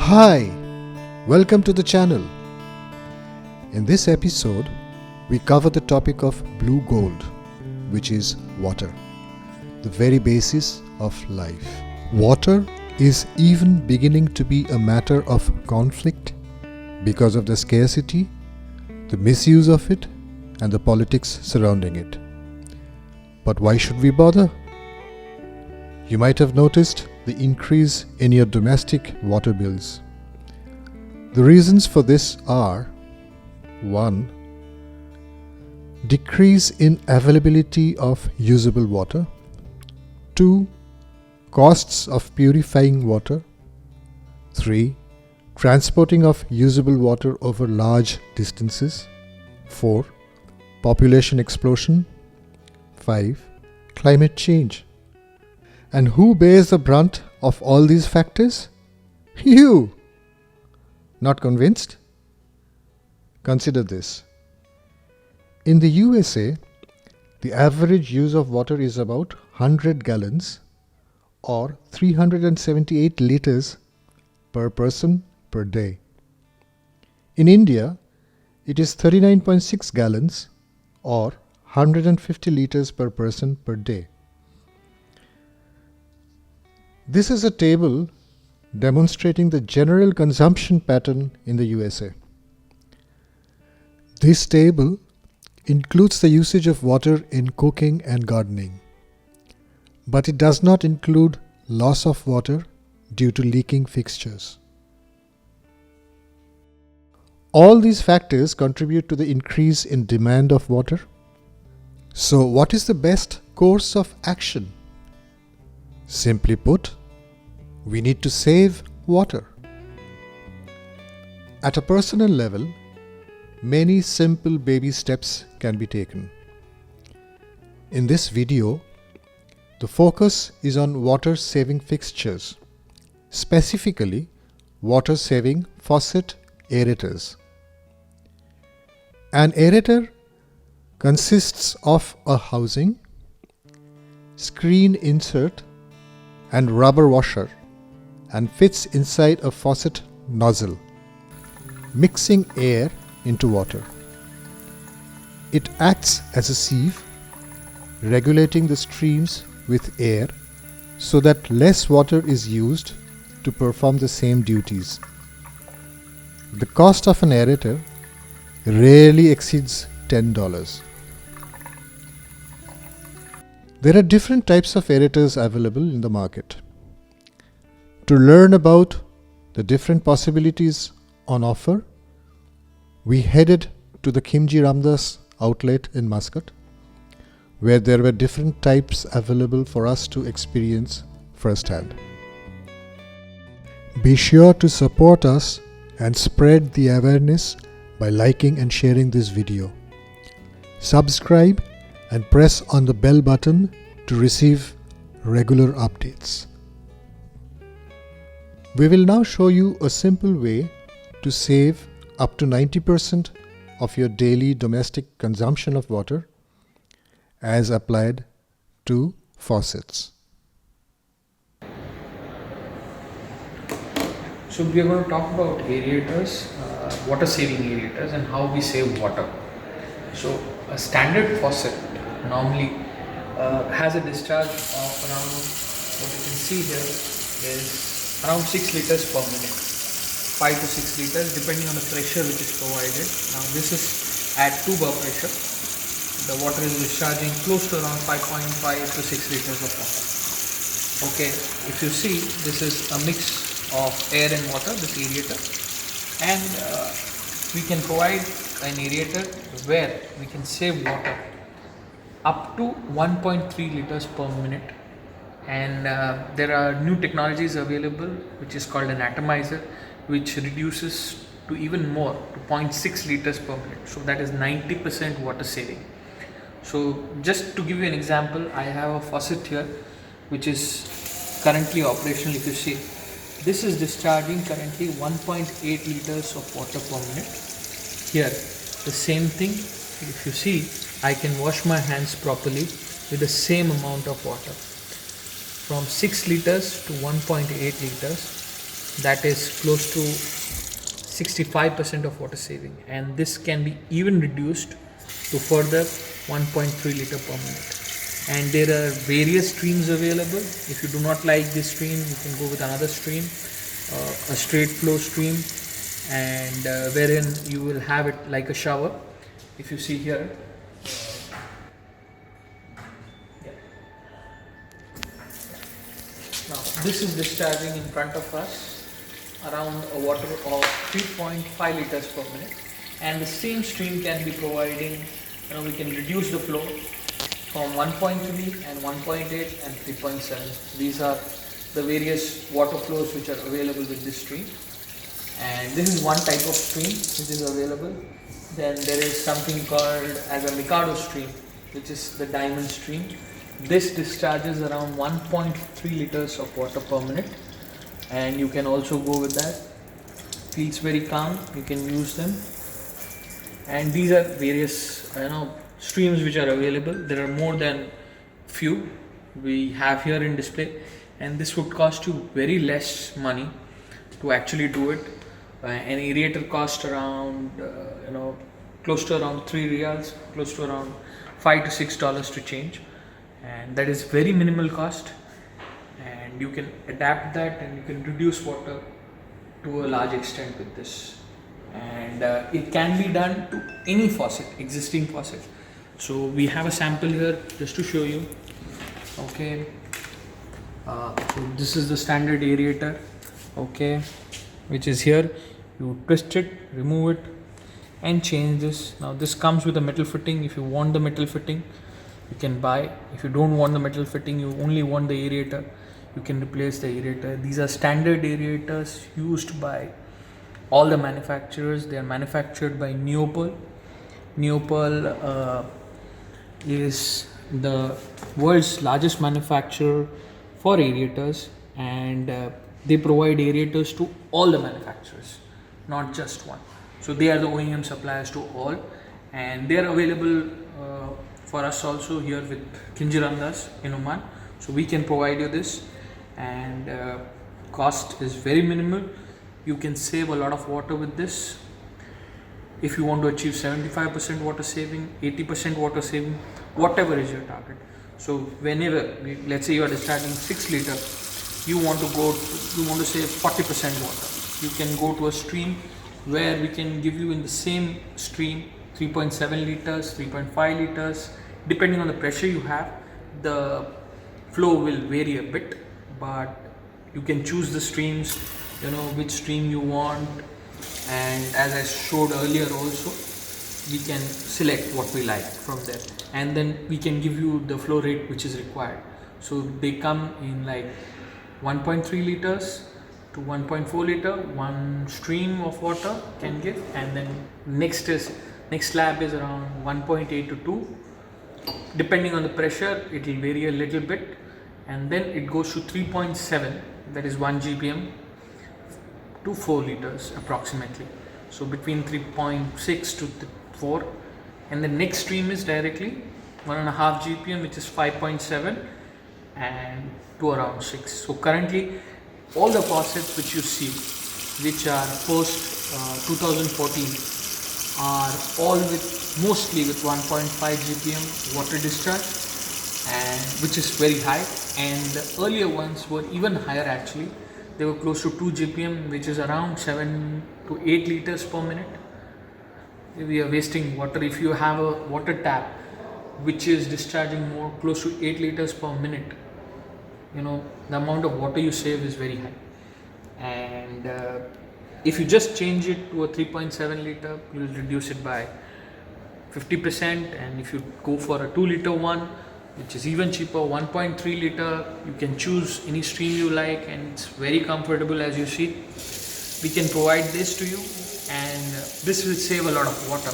Hi, welcome to the channel. In this episode, we cover the topic of blue gold, which is water, the very basis of life. Water is even beginning to be a matter of conflict because of the scarcity, the misuse of it, and the politics surrounding it. But why should we bother? You might have noticed the increase in your domestic water bills. The reasons for this are 1. Decrease in availability of usable water. 2. Costs of purifying water. 3. Transporting of usable water over large distances. 4. Population explosion. 5. Climate change. And who bears the brunt of all these factors? You! Not convinced? Consider this. In the USA, the average use of water is about 100 gallons or 378 liters per person per day. In India, it is 39.6 gallons or 150 liters per person per day. This is a table demonstrating the general consumption pattern in the USA. This table includes the usage of water in cooking and gardening, but it does not include loss of water due to leaking fixtures. All these factors contribute to the increase in demand of water. So, what is the best course of action? Simply put, we need to save water. At a personal level, many simple baby steps can be taken. In this video, the focus is on water-saving fixtures, specifically water-saving faucet aerators. An aerator consists of a housing, screen insert, and rubber washer, and fits inside a faucet nozzle, mixing air into water. It acts as a sieve, regulating the streams with air so that less water is used to perform the same duties. The cost of an aerator rarely exceeds $10. There are different types of aerators available in the market. To learn about the different possibilities on offer, we headed to the Khimji Ramdas outlet in Muscat, where there were different types available for us to experience firsthand. Be sure to support us and spread the awareness by liking and sharing this video. Subscribe and press on the bell button to receive regular updates. We will now show you a simple way to save up to 90% of your daily domestic consumption of water as applied to faucets. So we are going to talk about aerators, water saving aerators, and how we save water. So a standard faucet normally has a discharge of around, what you can see here is around 6 liters per minute, 5 to 6 liters depending on the pressure which is provided. Now this is at 2 bar pressure. The water is discharging close to around 5.5 to 6 liters of water. Okay, if you see, this is a mix of air and water, this aerator, and we can provide an aerator where we can save water up to 1.3 liters per minute. And there are new technologies available which is called an atomizer, which reduces to even more, to 0.6 liters per minute. So that is 90% water saving. So just to give you an example, I have a faucet here which is currently operational. If you see, this is discharging currently 1.8 liters of water per minute. Here the same thing, if you see, I can wash my hands properly with the same amount of water, from 6 liters to 1.8 liters. that is close to 65% of water saving, and this can be even reduced to further 1.3 liter per minute. And there are various streams available. If you do not like this stream, you can go with another stream, a straight flow stream, and wherein you will have it like a shower. If you see here, now this is discharging in front of us around a water of 3.5 liters per minute, and the same stream can be providing, we can reduce the flow from 1.3 and 1.8 and 3.7. These are the various water flows which are available with this stream, and this is one type of stream which is available. Then there is something called as a Mikado stream, which is the diamond stream. This discharges around 1.3 liters of water per minute, and you can also go with that. Feels very calm, you can use them. And these are various streams which are available. There are more than few we have here in display, and this would cost you very less money to actually do it. An aerator cost around close to around 3 riyals, close to around $5 to $6 to change, and that is very minimal cost, and you can adapt that and you can reduce water to a large extent with this. And it can be done to any faucet, existing faucet. So we have a sample here just to show you. Okay, so this is the standard aerator, okay, which is here. You twist it, remove it, and change this. Now this comes with a metal fitting. If you want the metal fitting, you can buy. If you don't want the metal fitting, you only want the aerator, you can replace the aerator. These are standard aerators used by all the manufacturers. They are manufactured by Neopol. Neopol is the world's largest manufacturer for aerators, and they provide aerators to all the manufacturers, not just one. So they are the OEM suppliers to all, and they are available for us also here with Kinjirandas in Oman. So we can provide you this, and cost is very minimal. You can save a lot of water with this. If you want to achieve 75% water saving, 80% water saving, whatever is your target. So whenever, let's say you are discharging 6 liter, you want to save 40% water, you can go to a stream where we can give you in the same stream 3.7 liters, 3.5 liters, depending on the pressure you have. The flow will vary a bit, but you can choose the streams, which stream you want, and as I showed earlier also, we can select what we like from there, and then we can give you the flow rate which is required. So they come in like 1.3 liters to 1.4 liter, one stream of water can give, and then next slab is around 1.8 to 2. Depending on the pressure, it will vary a little bit, and then it goes to 3.7, that is 1 GPM, to 4 liters approximately. So between 3.6 to 4, and the next stream is directly 1.5 GPM, which is 5.7, and to around 6. So currently all the faucets which you see, which are post 2014, are all mostly with 1.5 GPM water discharge, and which is very high, and the earlier ones were even higher actually. They were close to 2 GPM, which is around 7 to 8 liters per minute. We are wasting water. If you have a water tap which is discharging more, close to 8 liters per minute, the amount of water you save is very high. And if you just change it to a 3.7 liter, you will reduce it by 50%. And if you go for a 2 liter one, which is even cheaper, 1.3 liter, you can choose any stream you like, and it's very comfortable. As you see, we can provide this to you, and this will save a lot of water,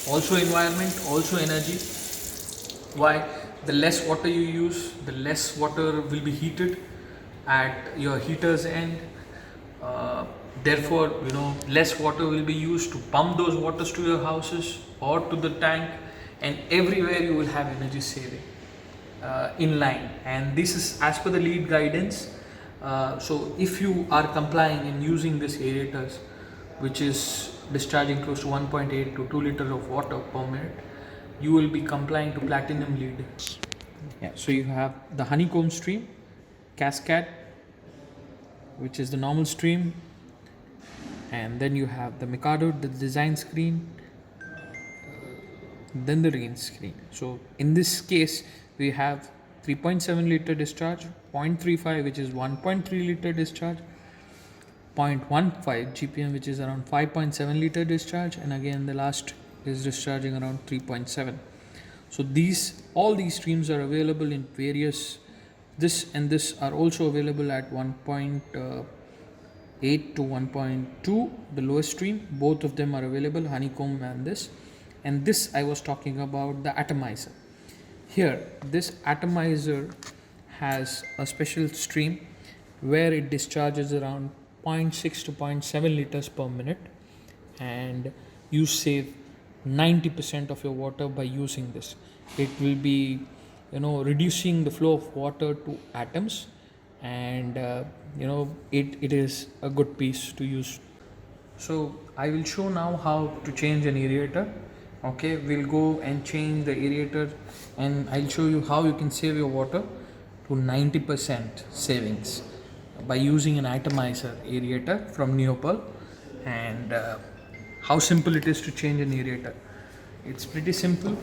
also environment, also energy. Why? The less water you use, the less water will be heated at your heater's end. Therefore, less water will be used to pump those waters to your houses or to the tank, and everywhere you will have energy saving in line. And this is as per the lead guidance. So if you are complying and using this aerators, which is discharging close to 1.8 to 2 liters of water per minute, you will be complying to platinum lead. Yeah, so you have the honeycomb stream, cascade, which is the normal stream, and then you have the Mikado, the design screen, then the range screen. So in this case, we have 3.7 liter discharge, 0.35 which is 1.3 liter discharge, 0.15 GPM which is around 5.7 liter discharge, and again the last is discharging around 3.7. So all these streams are available in various, this and this are also available at 1.8 to 1.2, the lowest stream. Both of them are available, honeycomb and this. And this I was talking about the atomizer. Here this atomizer has a special stream where it discharges around 0.6 to 0.7 liters per minute, and you save 90% of your water by using this. It will be reducing the flow of water to atoms, and it is a good piece to use. So I will show now how to change an aerator. Okay, we'll go and change the aerator, and I'll show you how you can save your water to 90% savings by using an atomizer aerator from Neopal, and how simple it is to change an aerator. It's pretty simple.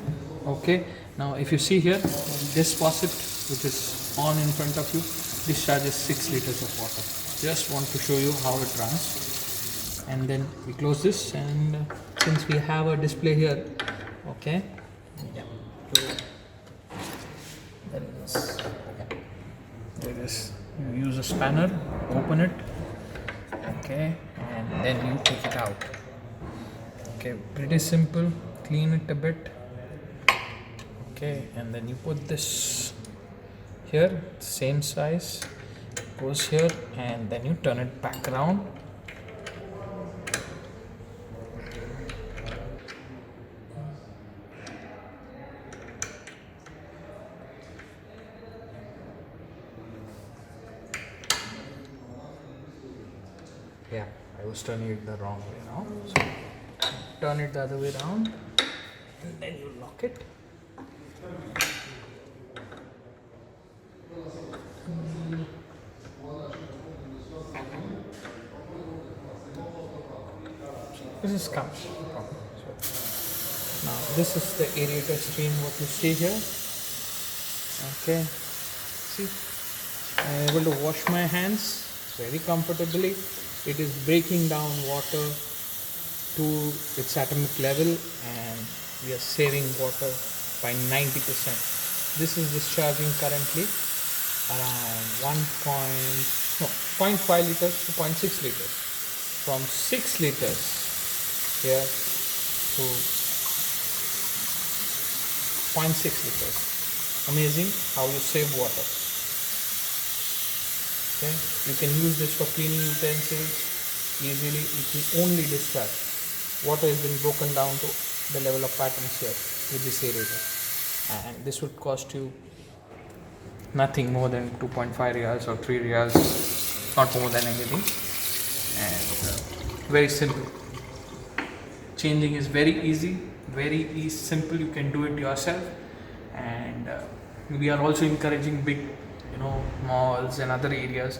Okay, now if you see here, this faucet which is on in front of you discharges 6 liters of water. Just want to show you how it runs. And then we close this, and since we have a display here, okay, yeah, so there is, you use a spanner, open it, okay, and then you take it out. Okay, pretty simple. Clean it a bit, okay, and then you put this here, same size, goes here, and then you turn it back around. Yeah, I was turning it the wrong way now. So turn it the other way around, and then you lock it. This is coming. So now this is the aerator stream. What you see here. Okay. See, I'm able to wash my hands very comfortably. It is breaking down water to its atomic level, and we are saving water by 90%. This is discharging currently around 0.5 liters to 0.6 liters. From 6 liters here to 0.6 liters. Amazing how you save water. Okay, you can use this for cleaning utensils easily. It will only discharge. Water has been broken down to the level of atoms here with this aerator, and this would cost you nothing more than 2.5 riyals or 3 riyals, not more than anything, and very simple. Changing is very easy, very simple. You can do it yourself, and we are also encouraging big malls and other areas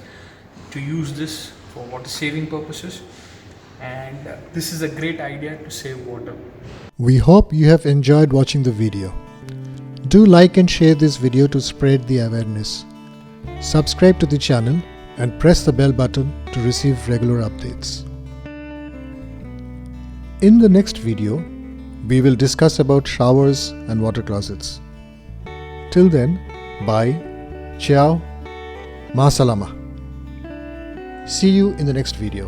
to use this for water saving purposes, and this is a great idea to save water. We hope you have enjoyed watching the video. Do like and share this video to spread the awareness. Subscribe to the channel and press the bell button to receive regular updates. In the next video, we will discuss about showers and water closets. Till then, bye, ciao, ma salama. See you in the next video.